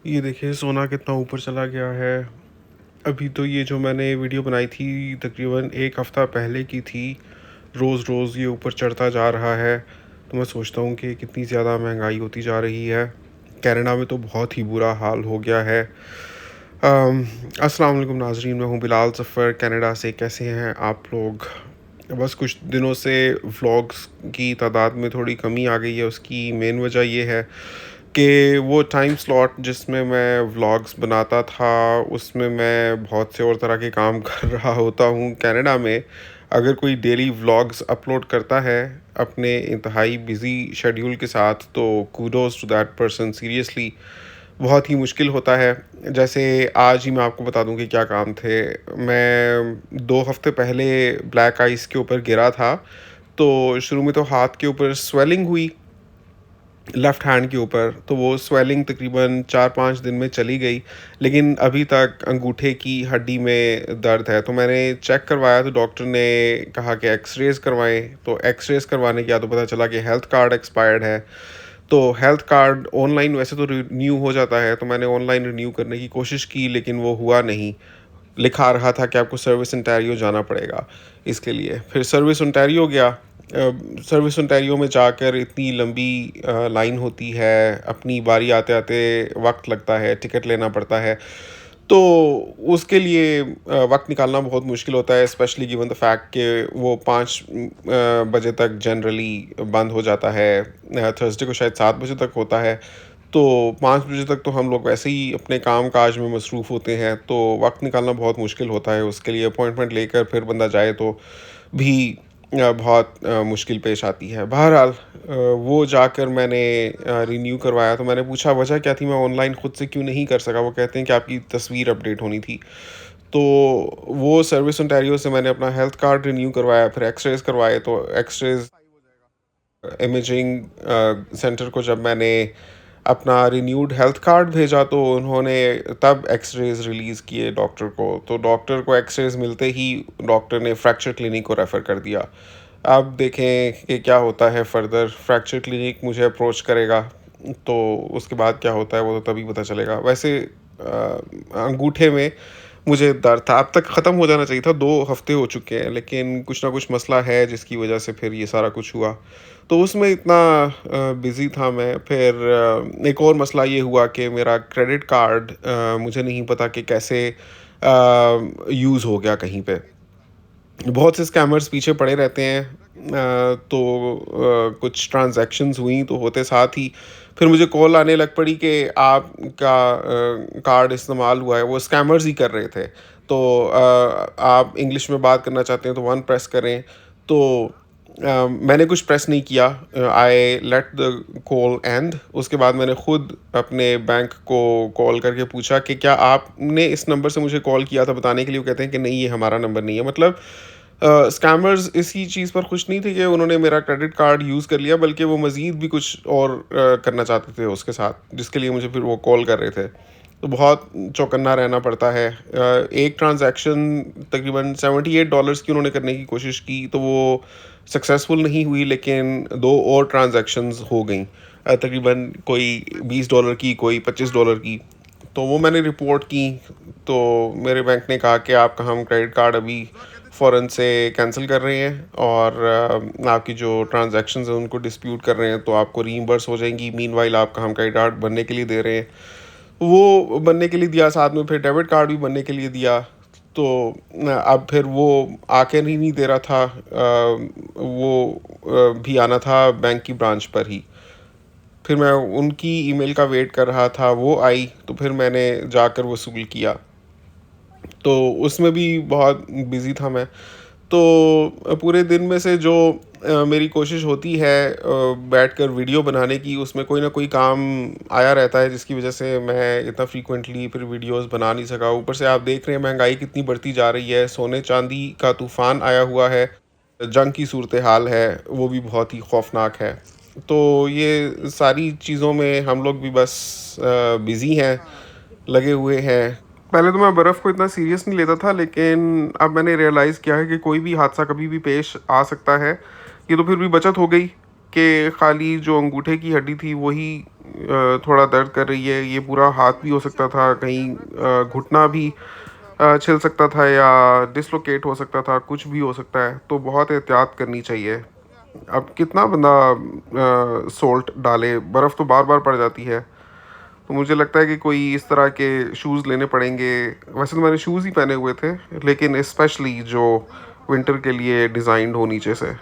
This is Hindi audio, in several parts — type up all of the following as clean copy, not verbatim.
ये देखिए सोना कितना ऊपर चला गया है। अभी तो ये जो मैंने वीडियो बनाई थी तकरीबन 1 हफ़्ता पहले की थी। रोज़-रोज़ ये ऊपर चढ़ता जा रहा है। तो मैं सोचता हूँ कि कितनी ज़्यादा महंगाई होती जा रही है। कनाडा में तो बहुत ही बुरा हाल हो गया है। अस्सलाम वालेकुम नाज़रीन, मैं हूँ बिलाल ज़फ़र कनाडा से। कैसे हैं आप लोग? बस कुछ दिनों से व्लॉग्स की तादाद में थोड़ी कमी आ गई है। उसकी मेन वजह ये है कि वो टाइम स्लॉट जिसमें मैं व्लॉग्स बनाता था, उसमें मैं बहुत से और तरह के काम कर रहा होता हूँ। कनाडा में अगर कोई डेली व्लॉग्स अपलोड करता है अपने इंतहाई बिज़ी शेड्यूल के साथ, तो kudos to that person seriously. बहुत ही मुश्किल होता है। जैसे आज ही मैं आपको बता दूँ कि क्या काम थे। मैं 2 हफ़्ते पहले ब्लैक आइस के ऊपर गिरा था, तो शुरू में तो हाथ के ऊपर स्वेलिंग हुई, लेफ़्ट हैंड के ऊपर। तो वो स्वेलिंग तकरीबन 4-5 दिन में चली गई, लेकिन अभी तक अंगूठे की हड्डी में दर्द है। तो मैंने चेक करवाया तो डॉक्टर ने कहा कि एक्स-रेज़ करवाएँ। तो एक्स-रेज़ करवाने के बाद तो पता चला कि हेल्थ कार्ड एक्सपायर्ड है। तो हेल्थ कार्ड ऑनलाइन वैसे तो रिन्यू हो जाता है, तो मैंने ऑनलाइन रिन्यू करने की कोशिश की, लेकिन वो हुआ नहीं। लिखा आ रहा था कि आपको सर्विस ओंटारियो जाना पड़ेगा इसके लिए। फिर सर्विस ओंटारियो गया। सर्विस ओंटारियो में जाकर इतनी लंबी लाइन होती है, अपनी बारी आते-आते वक़्त लगता है, टिकट लेना पड़ता है। तो उसके लिए वक़्त निकालना बहुत मुश्किल होता है, स्पेशली गिवन द फैक्ट कि वो 5 बजे तक जनरली बंद हो जाता है। थर्सडे को शायद 7 बजे तक होता है। तो 5 बजे तक तो हम लोग वैसे ही अपने काम-काज में मसरूफ़ होते हैं, तो वक़्त निकालना बहुत मुश्किल होता है। उसके लिए अपॉइंटमेंट लेकर फिर बंदा जाए तो भी बहुत मुश्किल पेश आती है। बहरहाल वो जाकर मैंने रिन्यू करवाया, तो मैंने पूछा वजह क्या थी, मैं ऑनलाइन खुद से क्यों नहीं कर सका? वो कहते हैं कि आपकी तस्वीर अपडेट होनी थी। तो वो सर्विस ओंटारियो से मैंने अपना हेल्थ कार्ड रिन्यू करवाया, फिर एक्स-रेज़ करवाए, तो एक्स-रेज़ इमेजिंग सेंटर को जब मैंने अपना रिन्यूड हेल्थ कार्ड भेजा, तो उन्होंने तब एक्स-रेज़ रिलीज़ किए डॉक्टर को। तो डॉक्टर को एक्स-रेज़ मिलते ही डॉक्टर ने फ्रैक्चर क्लिनिक को रेफ़र कर दिया। अब देखें कि क्या होता है फ़र्दर। फ्रैक्चर क्लिनिक मुझे अप्रोच करेगा, तो उसके बाद क्या होता है वो तो तभी पता चलेगा। वैसे अंगूठे में मुझे दर्द था, अब तक ख़त्म हो जाना चाहिए था, 2 हफ़्ते हो चुके हैं, लेकिन कुछ ना कुछ मसला है जिसकी वजह से फिर ये सारा कुछ हुआ। तो उसमें इतना बिज़ी था मैं। फिर एक और मसला ये हुआ कि मेरा क्रेडिट कार्ड मुझे नहीं पता कि कैसे यूज़ हो गया कहीं पे। बहुत से स्कैमर्स पीछे पड़े रहते हैं। तो कुछ ट्रांज़ैक्शंस हुई तो होते साथ ही फिर मुझे कॉल आने लग पड़ी कि आपका कार्ड इस्तेमाल हुआ है। वो स्कैमर्स ही कर रहे थे। तो आप इंग्लिश में बात करना चाहते हैं तो 1 प्रेस करें। तो मैंने कुछ प्रेस नहीं किया। I let the call and. उसके बाद मैंने खुद अपने बैंक को कॉल करके पूछा कि क्या आपने इस नंबर से मुझे कॉल किया था बताने के लिए? वो कहते हैं कि नहीं, ये हमारा नंबर नहीं है। मतलब स्कैमर्स इसी चीज़ पर खुश नहीं थे कि उन्होंने मेरा क्रेडिट कार्ड यूज़ कर लिया, बल्कि वो मज़ीद भी कुछ और करना चाहते थे उसके साथ, जिसके लिए मुझे फिर वो कॉल कर रहे थे। तो बहुत चौकन्ना रहना पड़ता है। एक ट्रांज़ैक्शन तकरीबन $78 की उन्होंने करने की कोशिश की, तो वो सक्सेसफुल नहीं हुई, लेकिन 2 और ट्रांज़ैक्शंस हो गईं। तकरीबन कोई $20 की, कोई $25 की। तो वो मैंने रिपोर्ट की, तो मेरे बैंक ने कहा कि आपका हम क्रेडिट कार्ड अभी फ़ौरन से कैंसिल कर रहे हैं, और आपकी जो ट्रांज़ैक्शंस हैं उनको डिस्प्यूट कर रहे हैं, तो आपको रीइम्बर्स हो जाएँगी। मीनवाइल आपका हम क्रेडिट कार्ड बनने के लिए दे रहे हैं। वो बनने के लिए दिया, साथ में फिर डेबिट कार्ड भी बनने के लिए दिया। तो अब फिर वो आके नहीं दे रहा था। वो भी आना था बैंक की ब्रांच पर ही। फिर मैं उनकी ईमेल का वेट कर रहा था, वो आई तो फिर मैंने जाकर वसूल किया। तो उसमें भी बहुत बिज़ी था मैं। तो पूरे दिन में से जो मेरी कोशिश होती है बैठकर वीडियो बनाने की, उसमें कोई ना कोई काम आया रहता है, जिसकी वजह से मैं इतना फ्रीक्वेंटली फिर वीडियोस बना नहीं सका। ऊपर से आप देख रहे हैं महंगाई कितनी बढ़ती जा रही है, सोने चांदी का तूफ़ान आया हुआ है, जंग की सूरत हाल है, वो भी बहुत ही खौफनाक है। तो ये सारी चीज़ों में हम लोग भी बस बिज़ी हैं, लगे हुए हैं। पहले तो मैं बर्फ़ को इतना सीरियस नहीं लेता था, लेकिन अब मैंने रियलाइज़ किया है कि कोई भी हादसा कभी भी पेश आ सकता है। ये तो फिर भी बचत हो गई कि खाली जो अंगूठे की हड्डी थी वही थोड़ा दर्द कर रही है। ये पूरा हाथ भी हो सकता था, कहीं घुटना भी छिल सकता था या डिसलोकेट हो सकता था, कुछ भी हो सकता है। तो बहुत एहतियात करनी चाहिए। अब कितना बंदा सोल्ट डाले, बर्फ़ तो बार बार पड़ जाती है। तो मुझे लगता है कि कोई इस तरह के शूज़ लेने पड़ेंगे। वैसे तो मैंने शूज़ ही पहने हुए थे, लेकिन स्पेशली जो विंटर के लिए डिज़ाइंड हो नीचे से।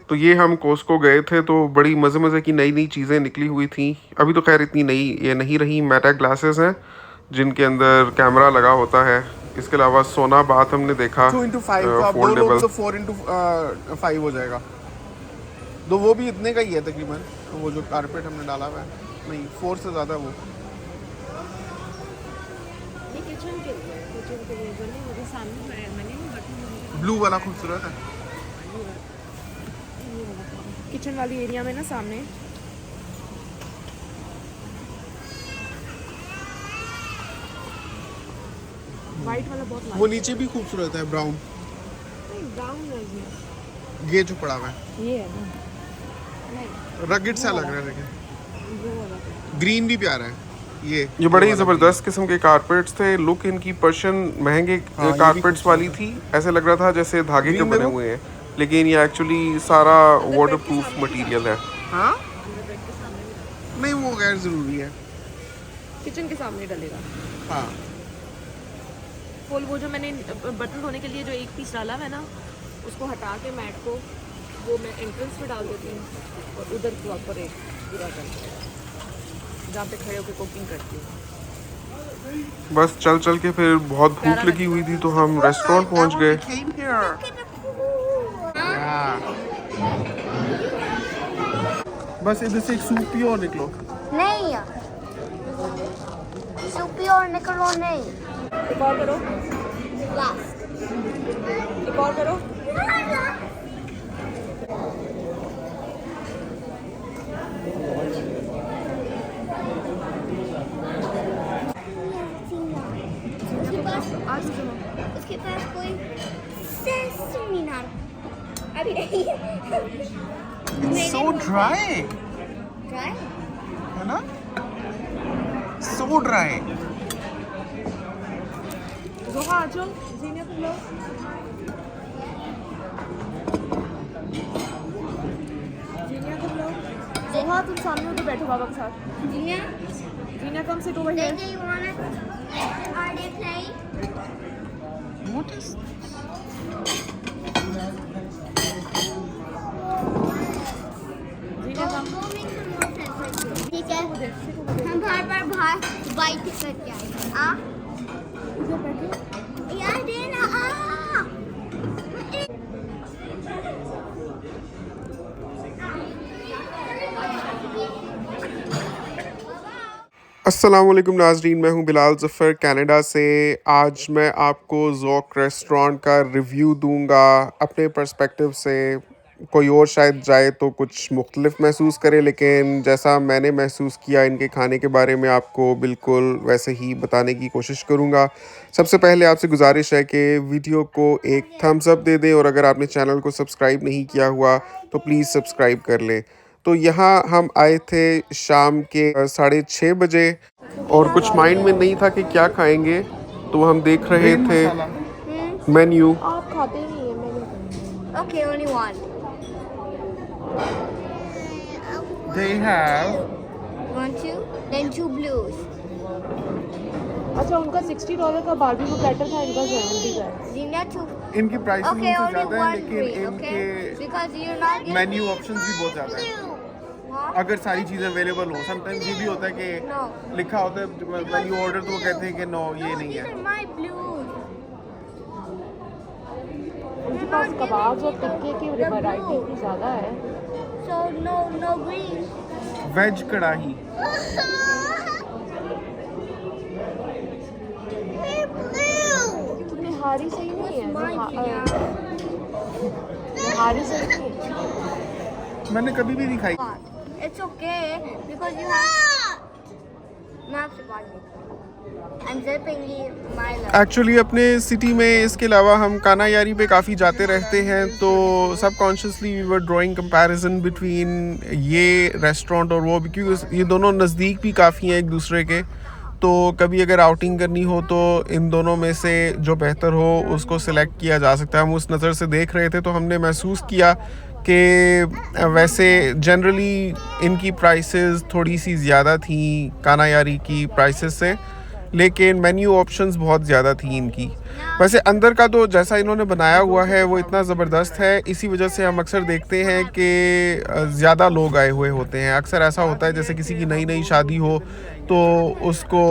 तो ये हम कॉस्को गए थे तो बड़ी मज़े मज़े की नई नई चीज़ें निकली हुई थी। अभी तो खैर इतनी नई ये नहीं रही। मेटा ग्लासेस हैं जिनके अंदर कैमरा लगा होता है। इसके अलावा सोना बाथ हमने देखा, 2x5 का, आप दो लोग फोल्डेबल। तो 4x5 हो जाएगा। तो वो भी इतने का ही है तकरीबन, वो जो कारपेट हमने डाला हुआ है, नहीं 4 से ज़्यादा है वो। ये किचन के लिए जो नहीं मुझे सामने पड़े मैंने बटन ब्लू वाला खूबसूरत है। किचन वाली एरिया में ना सामने वाइट वाला बहुत वो नीचे भी खूबसूरत है, ब्राउन। ब्राउन है ये जो पड़ा हुआ है ये है ना, नहीं रगड़ सा लग रहा है, लेकिन वो वाला ग्रीन भी प्यारा है। ये बड़े ही ज़बरदस्त किस्म के कारपेट्स थे। लुक इनकी पर्शियन महंगे हाँ, ये भी कारपेट्स वाली खूबसूरत थी। ऐसे लग रहा था जैसे धागे के ग्रीन बने देखो। हुए हैं, लेकिन ये एक्चुअली सारा वाटरप्रूफ मटेरियल है। हाँ नहीं, वो गैर ज़रूरी है। किचन के सामने डलेगा हाँ फुल। वो जो मैंने बर्तन धोने के लिए जो एक पीस डाला है ना, उसको हटा के मैट को वो मैं एंट्रेंस पे डाल देती हूँ और उधर प्रॉपर एक पूरा करती हूँ जहाँ पे खड़े होकर कुकिंग करती हूँ। बस चल चल के फिर बहुत भूख लगी हुई थी तो हम रेस्टोरेंट पहुंच गए। बस इधर से एक सूप पियो और निकलो। नहीं सूपी और निकलो नहीं। एक और करो, लास्ट एक और करो। उसके पास कोई सेसमी नाम अभी नहीं है। सो ड्राई Try? है ना, सो ड्राई। जोहा आ जाओ, जीनिया तुम लोग। जीनिया तुम लोग। जोहा तुम सामने उधर बैठो बाबा के साथ। Yeah. जीनिया कम से over here। Do you wanna? Are they playing? What is जीनिया come. Go make some more sense. ठीक है, हम बार बाहर बाइट करके आए। आ? इधर बैठो। यार देना आ। अस्सलाम वालेकुम नाज़रीन, मैं हूं बिलाल ज़फ़र कनाडा से। आज मैं आपको ज़ौक़ रेस्टोरेंट का रिव्यू दूंगा अपने पर्सपेक्टिव से। कोई और शायद जाए तो कुछ मुख्तलिफ महसूस करे, लेकिन जैसा मैंने महसूस किया इनके खाने के बारे में आपको बिल्कुल वैसे ही बताने की कोशिश करूंगा। सबसे पहले आपसे गुजारिश है कि वीडियो को एक थम्स अप दे दें और अगर आपने चैनल को सब्सक्राइब नहीं किया हुआ तो प्लीज़ सब्सक्राइब कर लें। तो यहाँ हम आए थे शाम के 6:30 बजे और कुछ माइंड में नहीं था कि क्या खाएंगे, तो हम देख रहे ग्रीन थे मसाला? मेन्यू। आप खाते ही नहीं है, मैं नहीं खाऊंगी। Okay, only one. They have Want two? Then two blues. अच्छा, उनका $60 का बारबेक्यू प्लेटर था, इनका 70 का है। Zina two. इनकी प्राइसिंग Okay, से only ज़्यादा है, one लेकिन green. Okay. इनके Because you're not getting menu options भी बहुत ज़्यादा है। What? अगर सारी चीज़ें अवेलेबल हो, समटाइम्स ये भी होता है कि No. लिखा होता है मेन्यू ऑर्डर तो वो कहते हैं कि नो ये नहीं These है। are my blues. उनके पास कबाब और टिक्के की वैरायटी इतनी ज़्यादा है। So no green. वेज कढ़ाई, They're blue. तो निहारी सही नहीं है, My निहारी सही नहीं है। मैंने कभी भी नहीं खाई। It's okay because you have. मैं आपसे बात नहीं करूँगा। I'm zipping my love. Actually अपने सिटी में इसके अलावा हम काना यारी पे काफ़ी जाते रहते हैं, तो subconsciously we were drawing comparison between ये रेस्टोरेंट और वो भी, क्योंकि ये दोनों नज़दीक भी काफ़ी हैं एक दूसरे के। तो कभी अगर आउटिंग करनी हो तो इन दोनों में से जो बेहतर हो उसको सिलेक्ट किया जा सकता है। हम उस नज़र से देख रहे थे तो हमने महसूस किया कि वैसे जनरली इनकी प्राइसेस थोड़ी सी ज़्यादा थी काना यारी की प्राइसेस से, लेकिन मेन्यू ऑप्शंस बहुत ज़्यादा थी इनकी। वैसे अंदर का तो जैसा इन्होंने बनाया हुआ है वो इतना ज़बरदस्त है, इसी वजह से हम अक्सर देखते हैं कि ज़्यादा लोग आए हुए होते हैं। अक्सर ऐसा होता है जैसे किसी की नई नई शादी हो तो उसको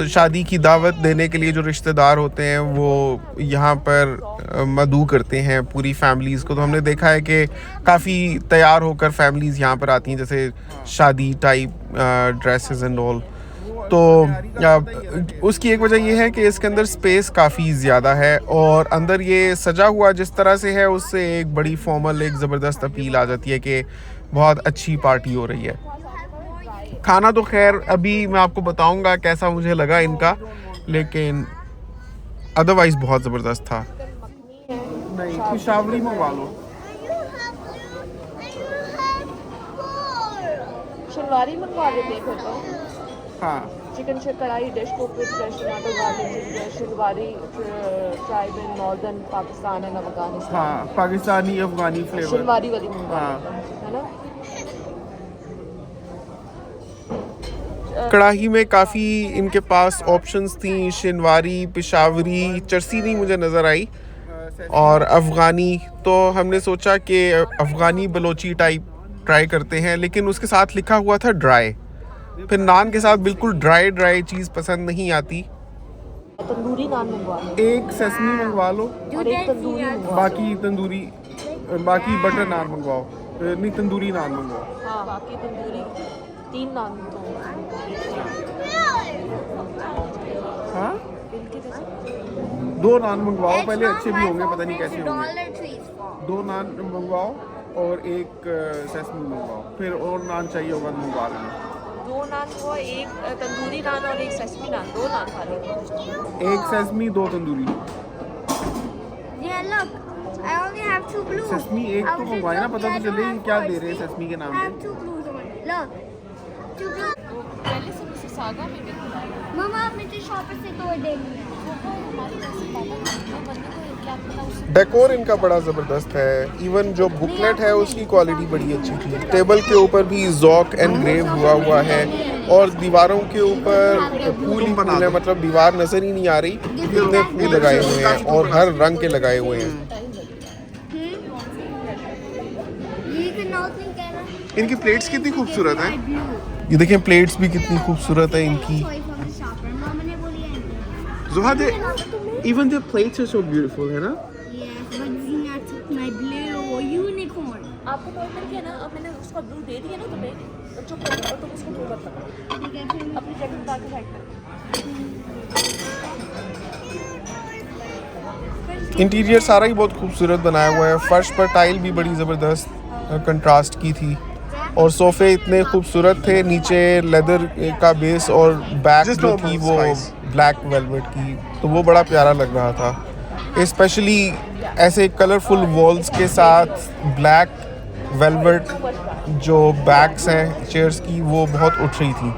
शादी की दावत देने के लिए जो रिश्तेदार होते हैं वो यहाँ पर मदऊ करते हैं पूरी फैमिलीज़ को। तो हमने देखा है कि काफ़ी तैयार होकर फैमिलीज़ यहाँ पर आती हैं, जैसे शादी टाइप ड्रेसेस एंड ऑल। तो उसकी एक वजह ये है कि इसके अंदर स्पेस काफ़ी ज़्यादा है और अंदर ये सजा हुआ जिस तरह से है उससे एक बड़ी फॉर्मल एक ज़बरदस्त अपील आ जाती है कि बहुत अच्छी पार्टी हो रही है। खाना तो खैर अभी मैं आपको बताऊंगा कैसा मुझे लगा इनका, लेकिन अदरवाइज़ बहुत ज़बरदस्त था। नहीं, पेशावरी मंगवा लो। शिलवारी मंगवा लेते हैं फिर तो। हाँ, chicken kadai dish cook with fresh tomato garlic, शिलवारी tribe in northern Pakistan and Afghanistan. हाँ, पाकिस्तानी अफगानी फ्लेवर। शिलवारी वाली मंगवा हाँ। लेते हैं, है ना। कढ़ाई में काफ़ी इनके पास ऑप्शंस थी, शिनवारी, पेशावरी, चरसी नहीं मुझे नज़र आई, और अफ़गानी। तो हमने सोचा कि अफ़गानी बलोची टाइप ट्राई करते हैं, लेकिन उसके साथ लिखा हुआ था ड्राई। फिर नान के साथ बिल्कुल ड्राई चीज़ पसंद नहीं आती। तंदूरी नान मंगवा लो, एक सेसमी मंगवा लो और एक तंदूरी मंगवा लो। बाकी तंदूरी, बाकी बटर नान मंगवाओ, नहीं तंदूरी नान मंगवाओ। हाँ, बाकी तंदूरी 3 नान तो हाँ, इनके जैसे 2 नान मंगवाओ, पहले अच्छे भी होंगे, पता नहीं कैसे होंगे। Dollar trees for. 2 नान मंगवाओ और एक सेसमी मंगवाओ, फिर और नान चाहिए होगा तो मंगवा लेना। 2 नान को, एक तंदूरी नान और एक सेसमी नान, 2 नान खाली। एक sesame 2 tandoori. Yeah, look. I only have 2 blues. Sesame एक I तो was just मंगवाए ना, looking पता at तो चले them कि क्या at दे रहे हैं first. सेसमी के नाम I have पे। 2 blues on. Look. 2 blues. पहले से मिसिसागा में भी खुला है। Mama, आप मुझे शॉपर से तोड़ देंगे। डेकोर इनका बड़ा ज़बरदस्त है, इवन जो बुकलेट है उसकी क्वालिटी बड़ी अच्छी थी। टेबल के ऊपर भी ज़ौक एनग्रेव हुआ है और दीवारों के ऊपर फूल ही फूल है, मतलब दीवार नज़र ही नहीं आ रही, इतने फूल लगाए हुए हैं और हर रंग के लगाए हुए हैं। इनकी प्लेट्स कितनी खूबसूरत हैं, ये देखें प्लेट्स भी कितनी खूबसूरत है इनकी। Zuha, even their plates are so beautiful, है ना? Yes, but Zina took my blue unicorn. आपको नॉर्मल किया ना, अब मैंने उसका ब्लू दे दिया ना तुम्हें, तो चुप कर जाओ, तुम उसको ब्लू मत लगाओ। ठीक है, फिर अपनी जैकेट उतार के साइड में। इंटीरियर सारा ही बहुत खूबसूरत बनाया हुआ है, फर्श पर टाइल भी बड़ी ज़बरदस्त कंट्रास्ट की थी और सोफ़े इतने खूबसूरत थे, नीचे लेदर का बेस और बैक जो थी वो ब्लैक वेलवेट की, तो वो बड़ा प्यारा लग रहा था। स्पेशली ऐसे कलरफुल वॉल्स के साथ ब्लैक वेलवेट जो बैक्स हैं चेयर्स की, वो बहुत उठ रही थी।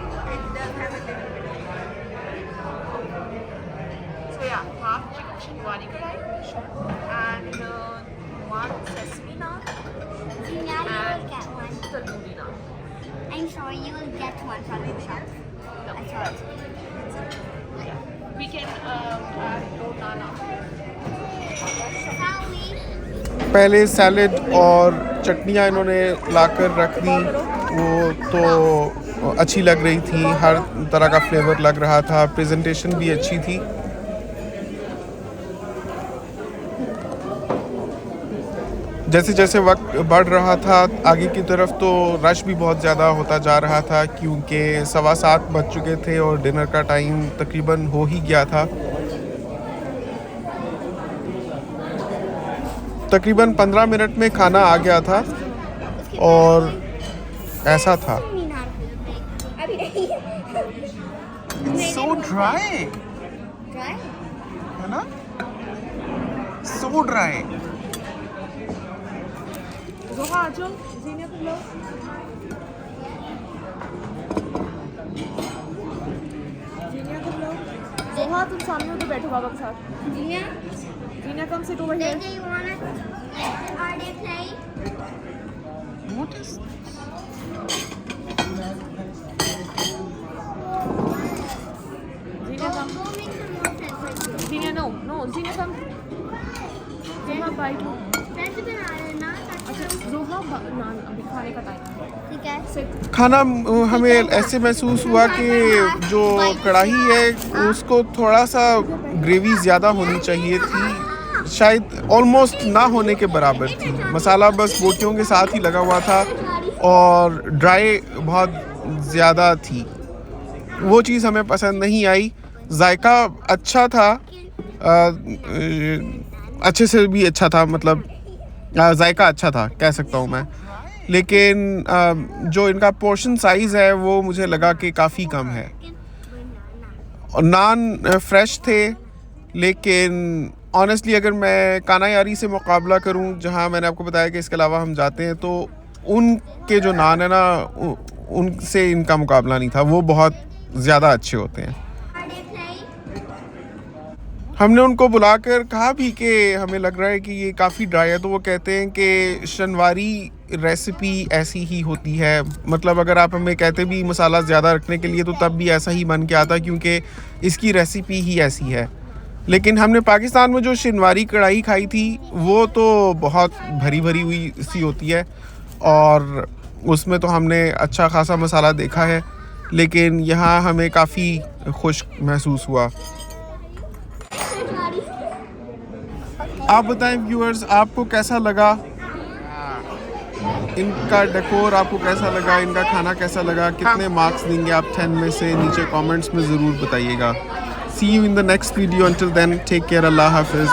So yeah, half chicken shinwari kadai and 1 sesame naan Zina, you will get one. tandoori naan. I'm sorry, you will get one from the shop. I saw it. We can add 2 naan after. Sally. पहले सैलेड और चटनियाँ इन्होंने लाकर रख दी, वो तो अच्छी लग रही थी, हर तरह का फ्लेवर लग रहा था, प्रेजेंटेशन भी अच्छी थी। जैसे जैसे वक्त बढ़ रहा था आगे की तरफ तो रश भी बहुत ज़्यादा होता जा रहा था, क्योंकि 7:15 बज चुके थे और डिनर का टाइम तकरीबन हो ही गया था। तकरीबन 15 मिनट में खाना आ गया था और ऐसा था। so dry, Try. है ना? So dry. जोहा आ जाओ, जीनिया तुम लो। जीनिया तुम लो। जोहा तुम सामने उधर बैठो बाबा के साथ। Yeah. जीनिया कम से over here। Do you wanna? Are they playing? What is? जीनिया come. Go make some more friends. जीनिया no, जीनिया कम। जोहा बाइट लो। Friends बना रहे हैं ना? अच्छा, जोहा नान अभी खाने का टाइम है। ठीक है. Sit। खाना हमें ऐसे महसूस हुआ कि जो कढ़ाई है उसको थोड़ा सा ग्रेवी ज़्यादा होनी चाहिए थी, शायद ऑलमोस्ट ना होने के बराबर थी। मसाला बस बोटियों के साथ ही लगा हुआ था और ड्राई बहुत ज़्यादा थी। वो चीज़ हमें पसंद नहीं आई। जायका अच्छा था, अच्छे से भी अच्छा था, मतलब जायका अच्छा था कह सकता हूँ मैं। लेकिन जो इनका पोर्शन साइज़ है वो मुझे लगा कि काफ़ी कम है। और नान फ्रेश थे, लेकिन ऑनेस्टली अगर मैं काना यारी से मुकाबला करूं, जहां मैंने आपको बताया कि इसके अलावा हम जाते हैं, तो उनके जो नान है ना उनसे इनका मुकाबला नहीं था। वो बहुत ज़्यादा अच्छे होते हैं। Are they playing? हमने उनको बुलाकर कहा भी कि हमें लग रहा है कि ये काफ़ी ड्राई है, तो वो कहते हैं कि शनवारी रेसिपी ऐसी ही होती है। मतलब अगर आप हमें कहते भी मसाला ज़्यादा रखने के लिए, तो तब भी ऐसा ही बन के आता, क्योंकि इसकी रेसिपी ही ऐसी है। लेकिन हमने पाकिस्तान में जो शनवारी कढ़ाई खाई थी वो तो बहुत भरी भरी हुई सी होती है, और उसमें तो हमने अच्छा खासा मसाला देखा है, लेकिन यहाँ हमें काफ़ी खुश्क महसूस हुआ। आप बताएं व्यूअर्स, आपको कैसा लगा? इनका डेकोर आपको कैसा लगा? इनका खाना कैसा लगा? कितने मार्क्स देंगे आप 10 में से? नीचे कमेंट्स में ज़रूर बताइएगा। See you in the next video. Until then, take care. Allah Hafiz.